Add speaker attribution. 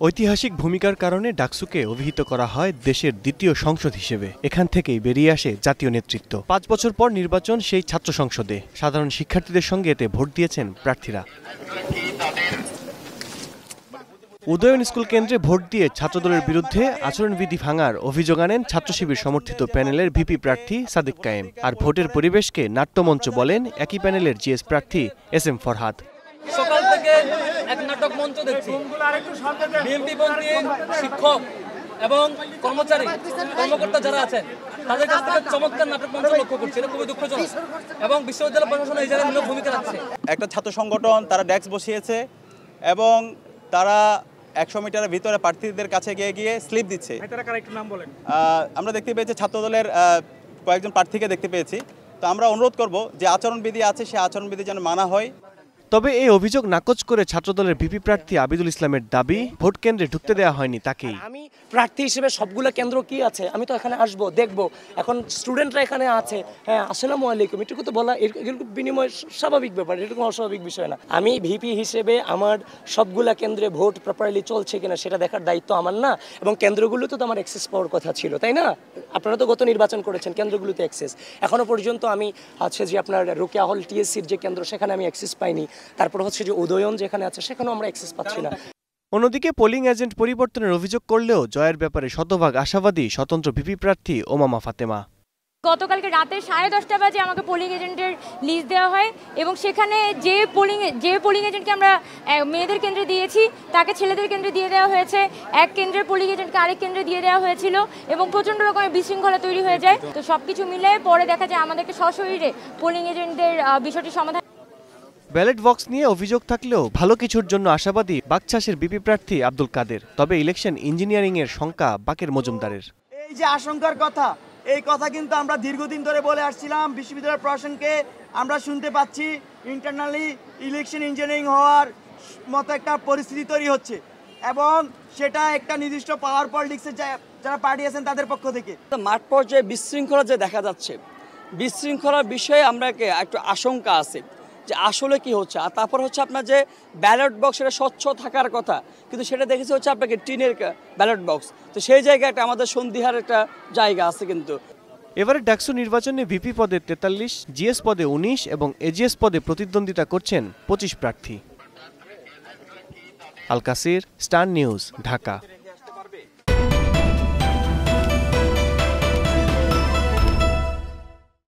Speaker 1: ঐতিহাসিক ভূমিকার কারণে ডাকসুকে অভিহিত করা হয় দেশের দ্বিতীয় সংসদ হিসেবে। এখান থেকেই বেরিয়ে আসে জাতীয় নেতৃত্ব। ৫ বছর পর নির্বাচন সেই ছাত্র সংসদে সাধারণ শিক্ষার্থীদের সঙ্গে এতে ভোট দিয়েছেন প্রার্থীরা। উদয়ন স্কুল কেন্দ্রে ভোট দিয়ে ছাত্রদলের বিরুদ্ধে আচরণবিধি ভাঙার অভিযোগ আনেন ছাত্র শিবির সমর্থিত প্যানেলের ভিপি প্রার্থী সাদিক কায়েম। আর ভোটের পরিবেশকে নাট্যমঞ্চ বলেন একই প্যানেলের জিএস প্রার্থী SM ফরহাদ।
Speaker 2: সকাল থেকে এক নাটক মঞ্চ দেখছি, বিএনপিপন্থী শিক্ষক এবং কর্মকর্তা যারা আছেন তাদের কাছ থেকে চমৎকার নাটক মঞ্চ লক্ষ্য করছি। এটা খুবই দুঃখজনক এবং বিশ্ববিদ্যালয় প্রশাসন এই জায়গায় মূল ভূমিকা রাখছে।
Speaker 3: একটা ছাত্র সংগঠন তারা ডেস্ক বসিয়েছে এবং তারা 100 মিটারের ভিতরে প্রার্থীদের কাছে গিয়ে স্লিপ দিচ্ছে। আমরা দেখতে পেয়েছি ছাত্রদলের কয়েকজন প্রার্থীকে দেখতে পেয়েছি। তো আমরা অনুরোধ করব যে আচরণবিধি আছে সেই আচরণবিধি যেন মানা হয়।
Speaker 1: তবে এই অভিযোগ নাকচ করে ছাত্রদলের ভিপি প্রার্থী আবিদুল ইসলামের দাবি ভোট কেন্দ্রে ঢুকতে দেওয়া হয়নি তাকেই।
Speaker 4: আমি প্রার্থী হিসেবে সবগুলো কেন্দ্র কি আছে আমি তো এখানে আসবো, দেখবো। এখন স্টুডেন্টরা এখানে আছে, হ্যাঁ আসসালামু আলাইকুম এটুকু তো বলা এরকম বিনিময় স্বাভাবিক ব্যাপার, এরকম অস্বাভাবিক বিষয় না। আমি ভিপি হিসেবে আমার সবগুলা কেন্দ্রে ভোট প্রপারলি চলছে কিনা সেটা দেখার দায়িত্ব আমার না, এবং কেন্দ্রগুলোতে তো আমার অ্যাক্সেস পাওয়ার কথা ছিল, তাই না? আপনারা তো গত নির্বাচন করেছেন, কেন্দ্রগুলোতে অ্যাক্সেস। এখনো পর্যন্ত আমি আছে যে আপনার রোকেয়া হল টিএসসির যে কেন্দ্র সেখানে আমি অ্যাক্সেস পাইনি। তারপর হচ্ছে যে উদয়ন যেখানে আছে সেখানেও আমরা অ্যাক্সেস পাচ্ছি না।
Speaker 1: অন্যদিকে পোলিং এজেন্ট পরিবর্তনের অভিযোগ করলেও জয়ের ব্যাপারে শতভাগ আশাবাদী স্বতন্ত্র ভিপি প্রার্থী ওমামা ফাতেমা।
Speaker 5: গতকালকে রাতে 10:30 বাজে আমাকে পোলিং এজেন্টের লিস্ট দেওয়া হয় এবং সেখানে যে পোলিং এজেন্টকে আমরা মেয়েদের কেন্দ্রে দিয়েছি তাকে ছেলেদের কেন্দ্রে দিয়ে দেওয়া হয়েছে। এক কেন্দ্রের পোলিং এজেন্টকে আরেক কেন্দ্রে দিয়ে দেওয়া হয়েছিল এবং প্রচণ্ড রকমের বিশৃঙ্খলা তৈরি হয়ে যায়। তো সবকিছু মিলে পরে দেখা যায় আমাদেরকে সশরীরে পোলিং এজেন্টদের বিষয়টি সমাধান।
Speaker 1: ব্যালট বক্স নিয়ে অভিযোগ থাকলেও ভালো কিছুর জন্য আশাবাদী বাকছাসের ভিপি প্রার্থী আব্দুল কাদের। তবে ইলেকশন ইঞ্জিনিয়ারিং এর শঙ্কা বাকের মজুমদারের।
Speaker 6: এই যে আশঙ্কার কথা, এই কথা কিন্তু আমরা দীর্ঘদিন ধরে বলে আসছিলাম। বিশ্ববিদ্যালয় প্রশাসনকে আমরা শুনতে পাচ্ছি ইন্টারনালি ইলেকশন ইঞ্জিনিয়ারিং হওয়ার মতো একটা পরিস্থিতি তৈরি হচ্ছে এবং সেটা একটা নির্দিষ্ট পাওয়ার পলিটিক্সের যারা পার্টি আছেন তাদের পক্ষ থেকে।
Speaker 4: মাঠ পর্যায়ে বিশৃঙ্খলা যে দেখা যাচ্ছে, বিশৃঙ্খলার বিষয়ে আমরা একটু আশঙ্কা আছে যে আসলে কি হচ্ছে। আর তারপর হচ্ছে আপনার যে ব্যালট বক্স সেটা স্বচ্ছ থাকার কথা, কিন্তু সেটা দেখেছি হচ্ছে আপনাকে টিনের ব্যালট বক্স। তো সেই জায়গায় একটা আমাদের সন্দিহার একটা জায়গা আছে। কিন্তু
Speaker 1: এবারে ডাকসু নির্বাচনে ভিপি পদে 43, জিএস পদে 19 এবং এজিএস পদে প্রতিদ্বন্দ্বিতা করছেন 25 প্রার্থী। আল কাসির, স্টার নিউজ, ঢাকা।